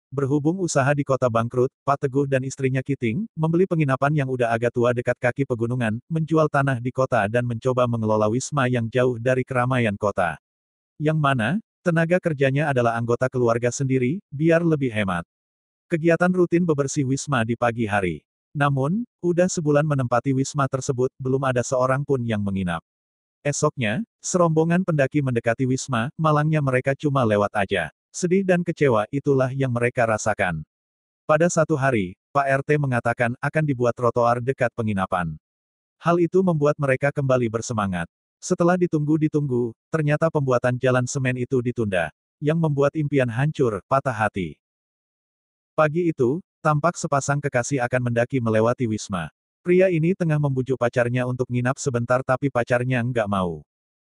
Berhubung usaha di kota bangkrut, Pak Teguh dan istrinya Kiting, membeli penginapan yang udah agak tua dekat kaki pegunungan, menjual tanah di kota dan mencoba mengelola wisma yang jauh dari keramaian kota. Yang mana, tenaga kerjanya adalah anggota keluarga sendiri, biar lebih hemat. Kegiatan rutin bebersih wisma di pagi hari. Namun, udah sebulan menempati wisma tersebut, belum ada seorang pun yang menginap. Esoknya, serombongan pendaki mendekati wisma, malangnya mereka cuma lewat aja. Sedih dan kecewa itulah yang mereka rasakan. Pada satu hari, Pak RT mengatakan akan dibuat trotoar dekat penginapan. Hal itu membuat mereka kembali bersemangat. Setelah ditunggu-ditunggu, ternyata pembuatan jalan semen itu ditunda. Yang membuat impian hancur, patah hati. Pagi itu, tampak sepasang kekasih akan mendaki melewati wisma. Pria ini tengah membujuk pacarnya untuk nginap sebentar tapi pacarnya nggak mau.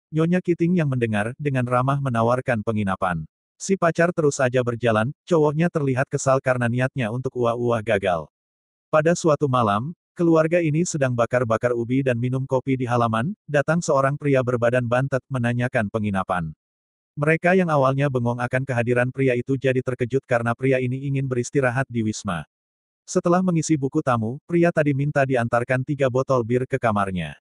Nyonya Kiting yang mendengar, dengan ramah menawarkan penginapan. Si pacar terus saja berjalan, cowoknya terlihat kesal karena niatnya untuk uah-uah gagal. Pada suatu malam, keluarga ini sedang bakar-bakar ubi dan minum kopi di halaman, datang seorang pria berbadan bantet menanyakan penginapan. Mereka yang awalnya bengong akan kehadiran pria itu jadi terkejut karena pria ini ingin beristirahat di wisma. Setelah mengisi buku tamu, pria tadi minta diantarkan 3 botol bir ke kamarnya.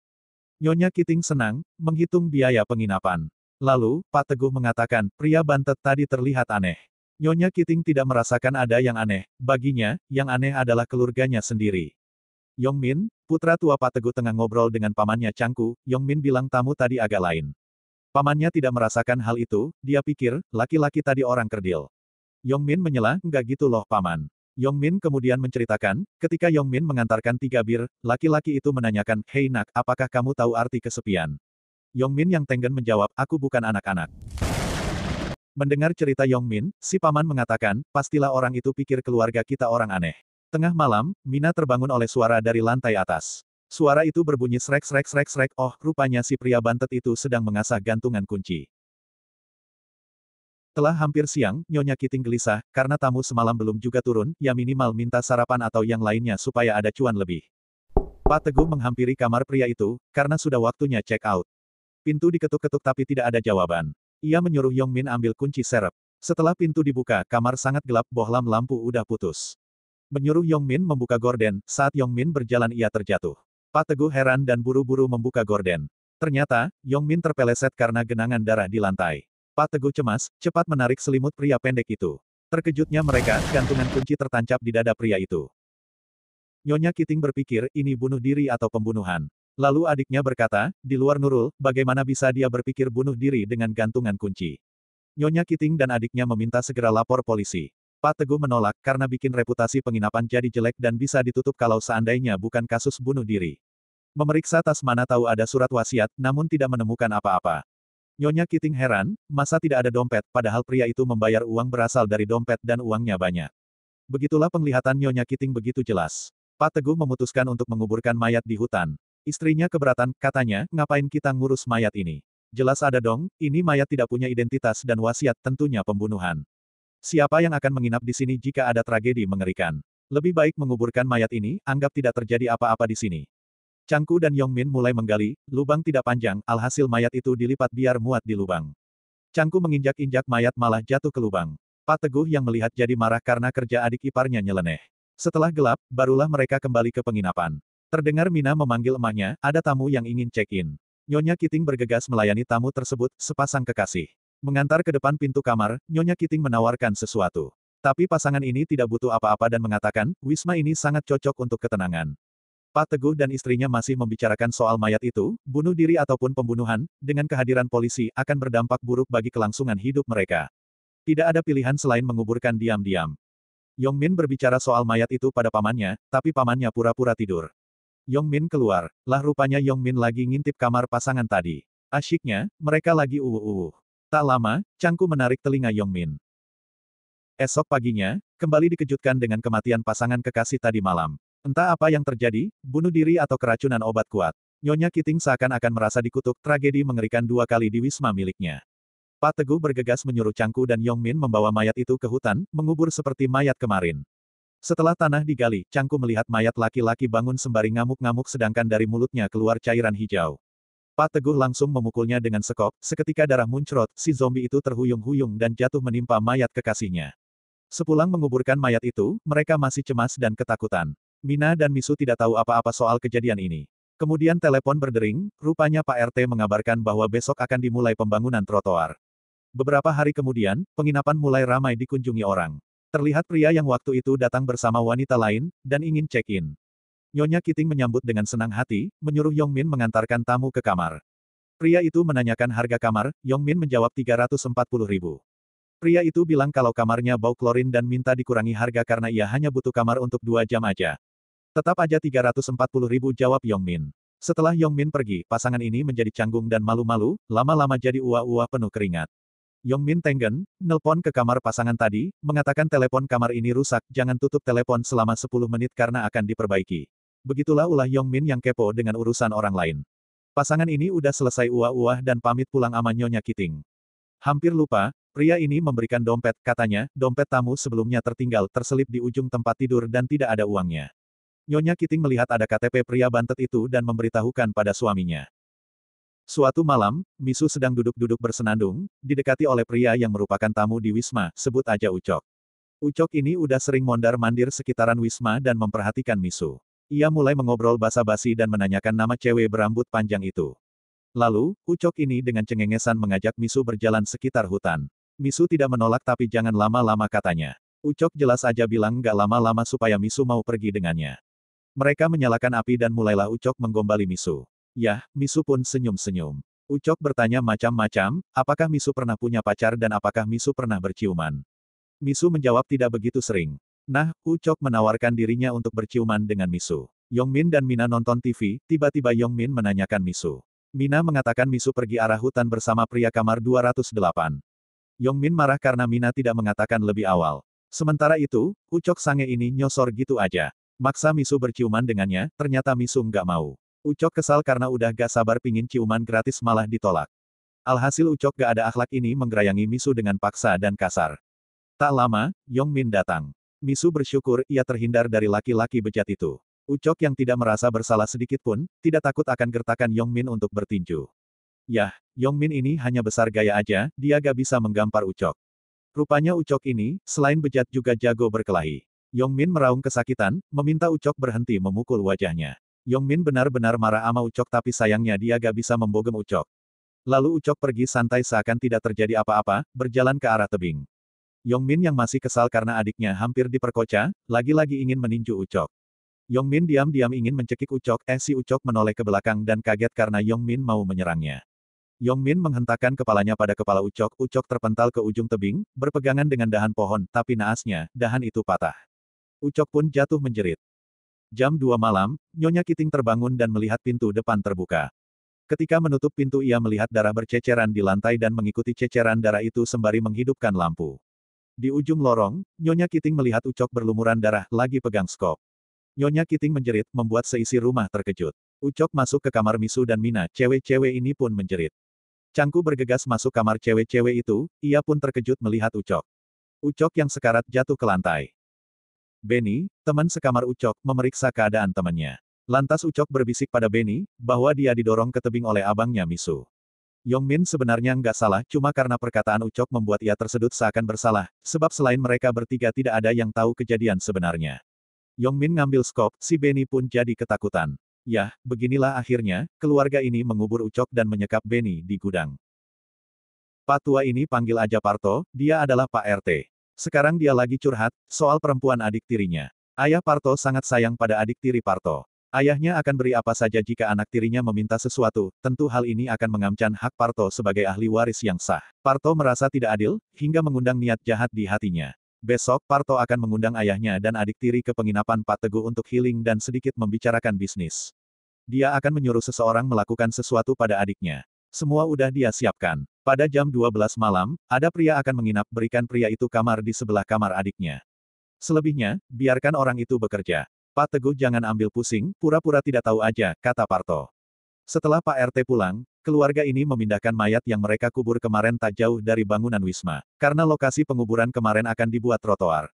Nyonya Kiting senang, menghitung biaya penginapan. Lalu, Pak Teguh mengatakan, pria bantet tadi terlihat aneh. Nyonya Kiting tidak merasakan ada yang aneh, baginya, yang aneh adalah keluarganya sendiri. Yongmin, putra tua Pak Teguh tengah ngobrol dengan pamannya Changku, Yongmin bilang tamu tadi agak lain. Pamannya tidak merasakan hal itu, dia pikir, laki-laki tadi orang kerdil. Yongmin menyela, nggak gitu loh paman. Yongmin kemudian menceritakan, ketika Yongmin mengantarkan 3 bir, laki-laki itu menanyakan, hei nak, apakah kamu tahu arti kesepian? Yongmin yang tenggen menjawab, aku bukan anak-anak. Mendengar cerita Yongmin, si paman mengatakan, pastilah orang itu pikir keluarga kita orang aneh. Tengah malam, Mina terbangun oleh suara dari lantai atas. Suara itu berbunyi srek, oh, rupanya si pria bantet itu sedang mengasah gantungan kunci. Telah hampir siang, Nyonya Kiting gelisah, karena tamu semalam belum juga turun, ya minimal minta sarapan atau yang lainnya supaya ada cuan lebih. Pak Teguh menghampiri kamar pria itu, karena sudah waktunya check out. Pintu diketuk-ketuk tapi tidak ada jawaban. Ia menyuruh Yongmin ambil kunci serep. Setelah pintu dibuka, kamar sangat gelap, bohlam lampu udah putus. Menyuruh Yongmin membuka gorden, saat Yongmin berjalan ia terjatuh. Pak Teguh heran dan buru-buru membuka gorden. Ternyata, Yongmin terpeleset karena genangan darah di lantai. Pak Teguh cemas, cepat menarik selimut pria pendek itu. Terkejutnya mereka, gantungan kunci tertancap di dada pria itu. Nyonya Kiting berpikir, ini bunuh diri atau pembunuhan. Lalu adiknya berkata, di luar Nurul, bagaimana bisa dia berpikir bunuh diri dengan gantungan kunci. Nyonya Kiting dan adiknya meminta segera lapor polisi. Pak Teguh menolak, karena bikin reputasi penginapan jadi jelek dan bisa ditutup kalau seandainya bukan kasus bunuh diri. Memeriksa tas mana tahu ada surat wasiat, namun tidak menemukan apa-apa. Nyonya Kiting heran, masa tidak ada dompet, padahal pria itu membayar uang berasal dari dompet dan uangnya banyak. Begitulah penglihatan Nyonya Kiting begitu jelas. Pak Teguh memutuskan untuk menguburkan mayat di hutan. Istrinya keberatan, katanya, ngapain kita ngurus mayat ini? Jelas ada dong, ini mayat tidak punya identitas dan wasiat, tentunya pembunuhan. Siapa yang akan menginap di sini jika ada tragedi mengerikan? Lebih baik menguburkan mayat ini, anggap tidak terjadi apa-apa di sini. Changku dan Yongmin mulai menggali, lubang tidak panjang, alhasil mayat itu dilipat biar muat di lubang. Changku menginjak-injak mayat malah jatuh ke lubang. Pak Teguh yang melihat jadi marah karena kerja adik iparnya nyeleneh. Setelah gelap, barulah mereka kembali ke penginapan. Terdengar Mina memanggil emaknya, ada tamu yang ingin check-in. Nyonya Kiting bergegas melayani tamu tersebut, sepasang kekasih. Mengantar ke depan pintu kamar, Nyonya Kiting menawarkan sesuatu. Tapi pasangan ini tidak butuh apa-apa dan mengatakan, wisma ini sangat cocok untuk ketenangan. Pak Teguh dan istrinya masih membicarakan soal mayat itu, bunuh diri ataupun pembunuhan, dengan kehadiran polisi akan berdampak buruk bagi kelangsungan hidup mereka. Tidak ada pilihan selain menguburkan diam-diam. Yongmin berbicara soal mayat itu pada pamannya, tapi pamannya pura-pura tidur. Yongmin keluar, lah rupanya Yongmin lagi ngintip kamar pasangan tadi. Asyiknya, mereka lagi uwu-uwu. Tak lama, Changku menarik telinga Yongmin. Esok paginya, kembali dikejutkan dengan kematian pasangan kekasih tadi malam. Entah apa yang terjadi, bunuh diri atau keracunan obat kuat. Nyonya Kiting seakan-akan merasa dikutuk, tragedi mengerikan 2 kali di wisma miliknya. Pak Teguh bergegas menyuruh Changku dan Yongmin membawa mayat itu ke hutan, mengubur seperti mayat kemarin. Setelah tanah digali, Changku melihat mayat laki-laki bangun sembari ngamuk-ngamuk sedangkan dari mulutnya keluar cairan hijau. Pak Teguh langsung memukulnya dengan sekop, seketika darah muncrat, si zombie itu terhuyung-huyung dan jatuh menimpa mayat kekasihnya. Sepulang menguburkan mayat itu, mereka masih cemas dan ketakutan. Mina dan Misu tidak tahu apa-apa soal kejadian ini. Kemudian telepon berdering, rupanya Pak RT mengabarkan bahwa besok akan dimulai pembangunan trotoar. Beberapa hari kemudian, penginapan mulai ramai dikunjungi orang. Terlihat pria yang waktu itu datang bersama wanita lain, dan ingin check-in. Nyonya Kiting menyambut dengan senang hati, menyuruh Yongmin mengantarkan tamu ke kamar. Pria itu menanyakan harga kamar, Yongmin menjawab 340.000. Pria itu bilang kalau kamarnya bau klorin dan minta dikurangi harga karena ia hanya butuh kamar untuk 2 jam aja. Tetap aja 340.000 jawab Yongmin. Setelah Yongmin pergi, pasangan ini menjadi canggung dan malu-malu, lama-lama jadi uah-uah penuh keringat. Yongmin tenggen, nelpon ke kamar pasangan tadi, mengatakan telepon kamar ini rusak, jangan tutup telepon selama 10 menit karena akan diperbaiki. Begitulah ulah Yongmin yang kepo dengan urusan orang lain. Pasangan ini udah selesai uah-uah dan pamit pulang ama Nyonya Kiting. Hampir lupa, pria ini memberikan dompet, katanya, dompet tamu sebelumnya tertinggal terselip di ujung tempat tidur dan tidak ada uangnya. Nyonya Kiting melihat ada KTP pria bantet itu dan memberitahukan pada suaminya. Suatu malam, Misu sedang duduk-duduk bersenandung, didekati oleh pria yang merupakan tamu di Wisma, sebut aja Ucok. Ucok ini udah sering mondar-mandir sekitaran Wisma dan memperhatikan Misu. Ia mulai mengobrol basa-basi dan menanyakan nama cewek berambut panjang itu. Lalu, Ucok ini dengan cengengesan mengajak Misu berjalan sekitar hutan. Misu tidak menolak tapi jangan lama-lama katanya. Ucok jelas aja bilang nggak lama-lama supaya Misu mau pergi dengannya. Mereka menyalakan api dan mulailah Ucok menggombali Misu. Yah, Misu pun senyum-senyum. Ucok bertanya macam-macam, apakah Misu pernah punya pacar dan apakah Misu pernah berciuman. Misu menjawab tidak begitu sering. Nah, Ucok menawarkan dirinya untuk berciuman dengan Misu. Yongmin dan Mina nonton TV, tiba-tiba Yongmin menanyakan Misu. Mina mengatakan Misu pergi arah hutan bersama pria kamar 208. Yongmin marah karena Mina tidak mengatakan lebih awal. Sementara itu, Ucok sange ini nyosor gitu aja. Maksa Misu berciuman dengannya, ternyata Misu nggak mau. Ucok kesal karena udah gak sabar pingin ciuman gratis malah ditolak. Alhasil Ucok gak ada akhlak ini menggerayangi Misu dengan paksa dan kasar. Tak lama, Yongmin datang. Misu bersyukur ia terhindar dari laki-laki bejat itu. Ucok yang tidak merasa bersalah sedikit pun, tidak takut akan gertakan Yongmin untuk bertinju. Yah, Yongmin ini hanya besar gaya aja, dia gak bisa menggampar Ucok. Rupanya Ucok ini, selain bejat juga jago berkelahi. Yongmin meraung kesakitan, meminta Ucok berhenti memukul wajahnya. Yongmin benar-benar marah ama Ucok tapi sayangnya dia gak bisa membogem Ucok. Lalu Ucok pergi santai seakan tidak terjadi apa-apa, berjalan ke arah tebing. Yongmin yang masih kesal karena adiknya hampir diperkosa, lagi-lagi ingin meninju Ucok. Yongmin diam-diam ingin mencekik Ucok, si Ucok menoleh ke belakang dan kaget karena Yongmin mau menyerangnya. Yongmin menghentakkan kepalanya pada kepala Ucok, Ucok terpental ke ujung tebing, berpegangan dengan dahan pohon, tapi naasnya, dahan itu patah. Ucok pun jatuh menjerit. Jam 2 malam, Nyonya Kiting terbangun dan melihat pintu depan terbuka. Ketika menutup pintu ia melihat darah berceceran di lantai dan mengikuti ceceran darah itu sembari menghidupkan lampu. Di ujung lorong, Nyonya Kiting melihat Ucok berlumuran darah, lagi pegang skop. Nyonya Kiting menjerit, membuat seisi rumah terkejut. Ucok masuk ke kamar Misu dan Mina, cewek-cewek ini pun menjerit. Cangku bergegas masuk kamar cewek-cewek itu, ia pun terkejut melihat Ucok. Ucok yang sekarat jatuh ke lantai. Benny, teman sekamar Ucok, memeriksa keadaan temannya. Lantas Ucok berbisik pada Benny, bahwa dia didorong ke tebing oleh abangnya Misu. Yongmin sebenarnya nggak salah, cuma karena perkataan Ucok membuat ia tersedut seakan bersalah, sebab selain mereka bertiga tidak ada yang tahu kejadian sebenarnya. Yongmin ngambil skop, si Benny pun jadi ketakutan. Yah, beginilah akhirnya, keluarga ini mengubur Ucok dan menyekap Benny di gudang. Pak tua ini panggil aja Parto, dia adalah Pak RT. Sekarang dia lagi curhat, soal perempuan adik tirinya. Ayah Parto sangat sayang pada adik tiri Parto. Ayahnya akan beri apa saja jika anak tirinya meminta sesuatu, tentu hal ini akan mengancam hak Parto sebagai ahli waris yang sah. Parto merasa tidak adil, hingga mengundang niat jahat di hatinya. Besok Parto akan mengundang ayahnya dan adik tiri ke penginapan Pak Teguh untuk healing dan sedikit membicarakan bisnis. Dia akan menyuruh seseorang melakukan sesuatu pada adiknya. Semua udah dia siapkan. Pada jam 12 malam, ada pria akan menginap, berikan pria itu kamar di sebelah kamar adiknya. Selebihnya, biarkan orang itu bekerja. Pak Teguh jangan ambil pusing, pura-pura tidak tahu aja, kata Parto. Setelah Pak RT pulang, keluarga ini memindahkan mayat yang mereka kubur kemarin tak jauh dari bangunan Wisma. Karena lokasi penguburan kemarin akan dibuat trotoar.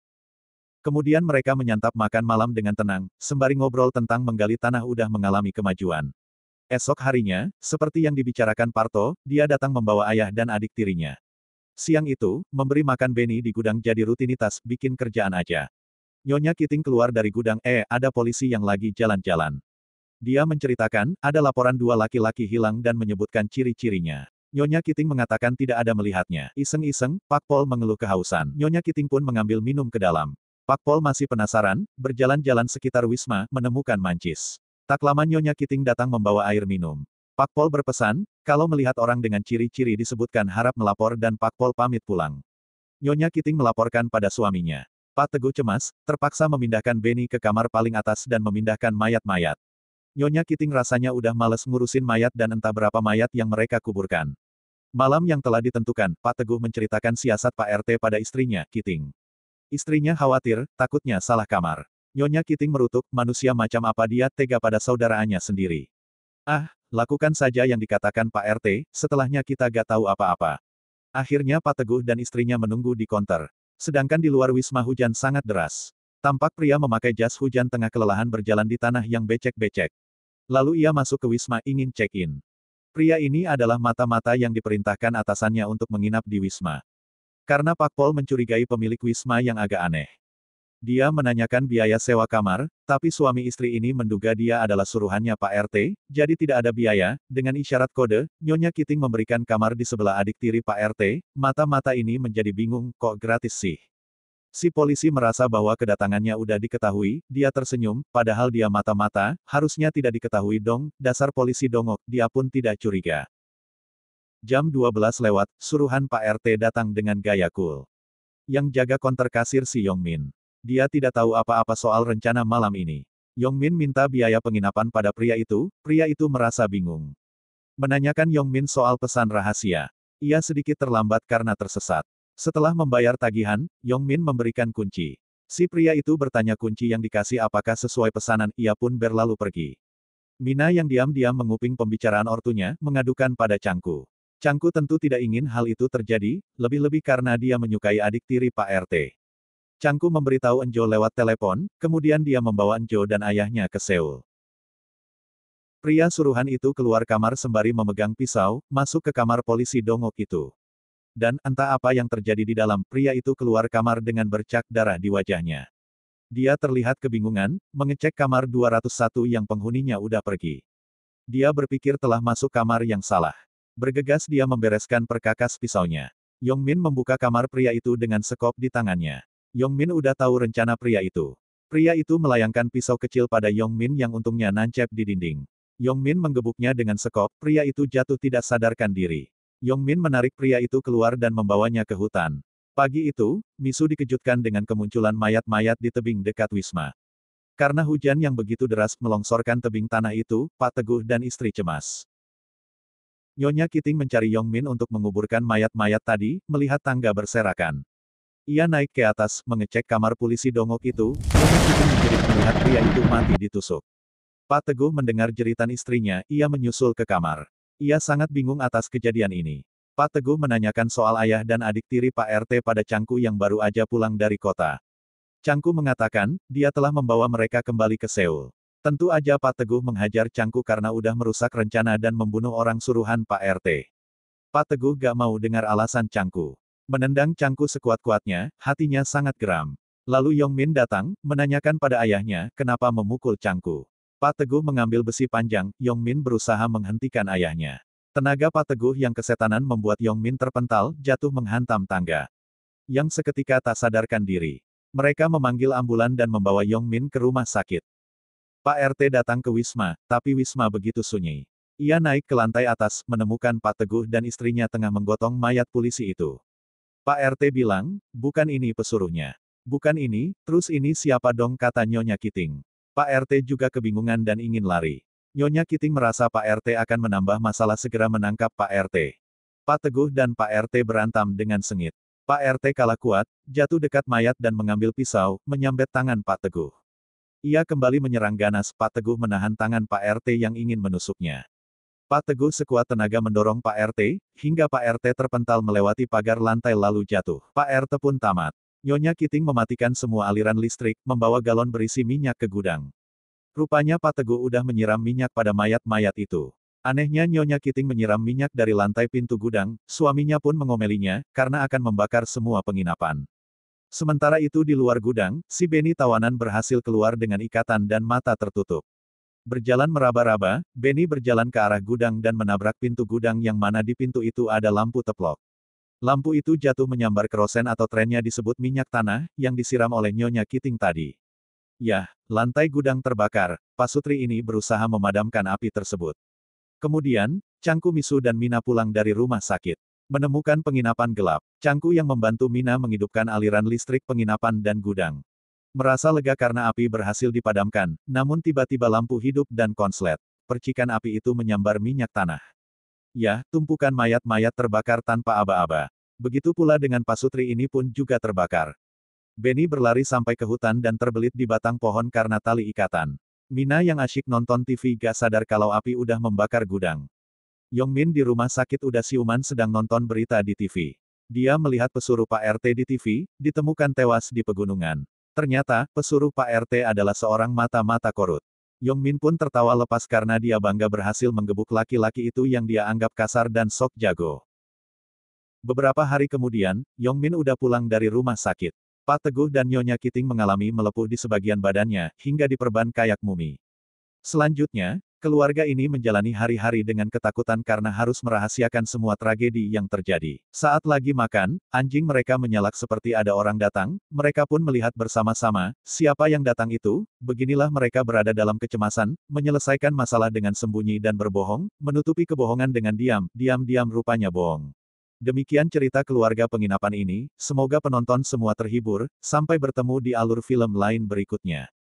Kemudian mereka menyantap makan malam dengan tenang, sembari ngobrol tentang menggali tanah udah mengalami kemajuan. Esok harinya, seperti yang dibicarakan Parto, dia datang membawa ayah dan adik tirinya. Siang itu, memberi makan Benny di gudang jadi rutinitas, bikin kerjaan aja. Nyonya Kiting keluar dari gudang, ada polisi yang lagi jalan-jalan. Dia menceritakan, ada laporan dua laki-laki hilang dan menyebutkan ciri-cirinya. Nyonya Kiting mengatakan tidak ada melihatnya. Iseng-iseng, Pak Pol mengeluh kehausan. Nyonya Kiting pun mengambil minum ke dalam. Pak Pol masih penasaran, berjalan-jalan sekitar Wisma, menemukan mancis. Tak lama Nyonya Kiting datang membawa air minum. Pak Pol berpesan, kalau melihat orang dengan ciri-ciri disebutkan harap melapor dan Pak Pol pamit pulang. Nyonya Kiting melaporkan pada suaminya. Pak Teguh cemas, terpaksa memindahkan Benny ke kamar paling atas dan memindahkan mayat-mayat. Nyonya Kiting rasanya udah males ngurusin mayat dan entah berapa mayat yang mereka kuburkan. Malam yang telah ditentukan, Pak Teguh menceritakan siasat Pak RT pada istrinya, Kiting. Istrinya khawatir, takutnya salah kamar. Nyonya Kiting merutuk, manusia macam apa dia tega pada saudaraannya sendiri. Ah, lakukan saja yang dikatakan Pak RT, setelahnya kita gak tahu apa-apa. Akhirnya Pak Teguh dan istrinya menunggu di konter. Sedangkan di luar Wisma hujan sangat deras. Tampak pria memakai jas hujan tengah kelelahan berjalan di tanah yang becek-becek. Lalu ia masuk ke Wisma ingin check-in. Pria ini adalah mata-mata yang diperintahkan atasannya untuk menginap di Wisma. Karena Pak Pol mencurigai pemilik Wisma yang agak aneh. Dia menanyakan biaya sewa kamar, tapi suami istri ini menduga dia adalah suruhannya Pak RT, jadi tidak ada biaya. Dengan isyarat kode, Nyonya Kiting memberikan kamar di sebelah adik tiri Pak RT, mata-mata ini menjadi bingung, kok gratis sih? Si polisi merasa bahwa kedatangannya udah diketahui, dia tersenyum, padahal dia mata-mata, harusnya tidak diketahui dong, dasar polisi dongok, dia pun tidak curiga. Jam 12 lewat, suruhan Pak RT datang dengan gaya cool. Yang jaga konter kasir si Yongmin. Dia tidak tahu apa-apa soal rencana malam ini. Yongmin minta biaya penginapan pada pria itu merasa bingung. Menanyakan Yongmin soal pesan rahasia. Ia sedikit terlambat karena tersesat. Setelah membayar tagihan, Yongmin memberikan kunci. Si pria itu bertanya kunci yang dikasih apakah sesuai pesanan, ia pun berlalu pergi. Mina yang diam-diam menguping pembicaraan ortunya, mengadukan pada Changku. Changku tentu tidak ingin hal itu terjadi, lebih-lebih karena dia menyukai adik tiri Pak RT. Changku memberitahu Enjo lewat telepon, kemudian dia membawa Enjo dan ayahnya ke Seoul. Pria suruhan itu keluar kamar sembari memegang pisau, masuk ke kamar polisi dongok itu. Dan, entah apa yang terjadi di dalam, pria itu keluar kamar dengan bercak darah di wajahnya. Dia terlihat kebingungan, mengecek kamar 201 yang penghuninya udah pergi. Dia berpikir telah masuk kamar yang salah. Bergegas dia membereskan perkakas pisaunya. Yongmin membuka kamar pria itu dengan sekop di tangannya. Yongmin udah tahu rencana pria itu. Pria itu melayangkan pisau kecil pada Yongmin yang untungnya nancep di dinding. Yongmin menggebuknya dengan sekop, pria itu jatuh tidak sadarkan diri. Yongmin menarik pria itu keluar dan membawanya ke hutan. Pagi itu, Misu dikejutkan dengan kemunculan mayat-mayat di tebing dekat Wisma. Karena hujan yang begitu deras melongsorkan tebing tanah itu, Pak Teguh dan istri cemas. Nyonya Kiting mencari Yongmin untuk menguburkan mayat-mayat tadi, melihat tangga berserakan. Ia naik ke atas, mengecek kamar polisi dongok itu, Nyonya Kiting menjerit melihat pria itu mati ditusuk. Pak Teguh mendengar jeritan istrinya, ia menyusul ke kamar. Ia sangat bingung atas kejadian ini. Pak Teguh menanyakan soal ayah dan adik tiri Pak RT pada Changku yang baru aja pulang dari kota. Changku mengatakan, dia telah membawa mereka kembali ke Seoul. Tentu aja Pak Teguh menghajar Changku karena udah merusak rencana dan membunuh orang suruhan Pak RT. Pak Teguh gak mau dengar alasan Changku. Menendang Changku sekuat-kuatnya, hatinya sangat geram. Lalu Yongmin datang, menanyakan pada ayahnya, kenapa memukul Changku. Pak Teguh mengambil besi panjang, Yongmin berusaha menghentikan ayahnya. Tenaga Pak Teguh yang kesetanan membuat Yongmin terpental, jatuh menghantam tangga. Yang seketika tak sadarkan diri. Mereka memanggil ambulan dan membawa Yongmin ke rumah sakit. Pak RT datang ke Wisma, tapi Wisma begitu sunyi. Ia naik ke lantai atas, menemukan Pak Teguh dan istrinya tengah menggotong mayat polisi itu. Pak RT bilang, bukan ini pesuruhnya. Bukan ini, terus ini siapa dong kata Nyonya Kiting. Pak RT juga kebingungan dan ingin lari. Nyonya Kiting merasa Pak RT akan menambah masalah segera menangkap Pak RT. Pak Teguh dan Pak RT berantam dengan sengit. Pak RT kalah kuat, jatuh dekat mayat dan mengambil pisau, menyambet tangan Pak Teguh. Ia kembali menyerang ganas, Pak Teguh menahan tangan Pak RT yang ingin menusuknya. Pak Teguh sekuat tenaga mendorong Pak RT, hingga Pak RT terpental melewati pagar lantai lalu jatuh. Pak RT pun tamat. Nyonya Kiting mematikan semua aliran listrik, membawa galon berisi minyak ke gudang. Rupanya Pak Teguh udah menyiram minyak pada mayat-mayat itu. Anehnya Nyonya Kiting menyiram minyak dari lantai pintu gudang, suaminya pun mengomelinya, karena akan membakar semua penginapan. Sementara itu di luar gudang, si Benny tawanan berhasil keluar dengan ikatan dan mata tertutup. Berjalan meraba-raba, Benny berjalan ke arah gudang dan menabrak pintu gudang yang mana di pintu itu ada lampu teplok. Lampu itu jatuh menyambar kerosen atau trennya disebut minyak tanah, yang disiram oleh Nyonya Kiting tadi. Yah, lantai gudang terbakar, pasutri ini berusaha memadamkan api tersebut. Kemudian, Cangku Misu dan Mina pulang dari rumah sakit. Menemukan penginapan gelap, Cangku yang membantu Mina menghidupkan aliran listrik penginapan dan gudang. Merasa lega karena api berhasil dipadamkan, namun tiba-tiba lampu hidup dan konslet. Percikan api itu menyambar minyak tanah. Ya, tumpukan mayat-mayat terbakar tanpa aba-aba. Begitu pula dengan pasutri ini pun juga terbakar. Benny berlari sampai ke hutan dan terbelit di batang pohon karena tali ikatan. Mina yang asyik nonton TV gak sadar kalau api udah membakar gudang. Yongmin di rumah sakit udah siuman sedang nonton berita di TV. Dia melihat pesuruh Pak RT di TV, ditemukan tewas di pegunungan. Ternyata, pesuruh Pak RT adalah seorang mata-mata korut. Yongmin pun tertawa lepas karena dia bangga berhasil menggebuk laki-laki itu yang dia anggap kasar dan sok jago. Beberapa hari kemudian, Yongmin udah pulang dari rumah sakit. Pak Teguh dan Nyonya Kiting mengalami melepuh di sebagian badannya, hingga diperban kayak mumi. Selanjutnya, keluarga ini menjalani hari-hari dengan ketakutan karena harus merahasiakan semua tragedi yang terjadi. Saat lagi makan, anjing mereka menyalak seperti ada orang datang, mereka pun melihat bersama-sama, siapa yang datang itu, beginilah mereka berada dalam kecemasan, menyelesaikan masalah dengan sembunyi dan berbohong, menutupi kebohongan dengan diam-diam rupanya bohong. Demikian cerita keluarga penginapan ini, semoga penonton semua terhibur, sampai bertemu di alur film lain berikutnya.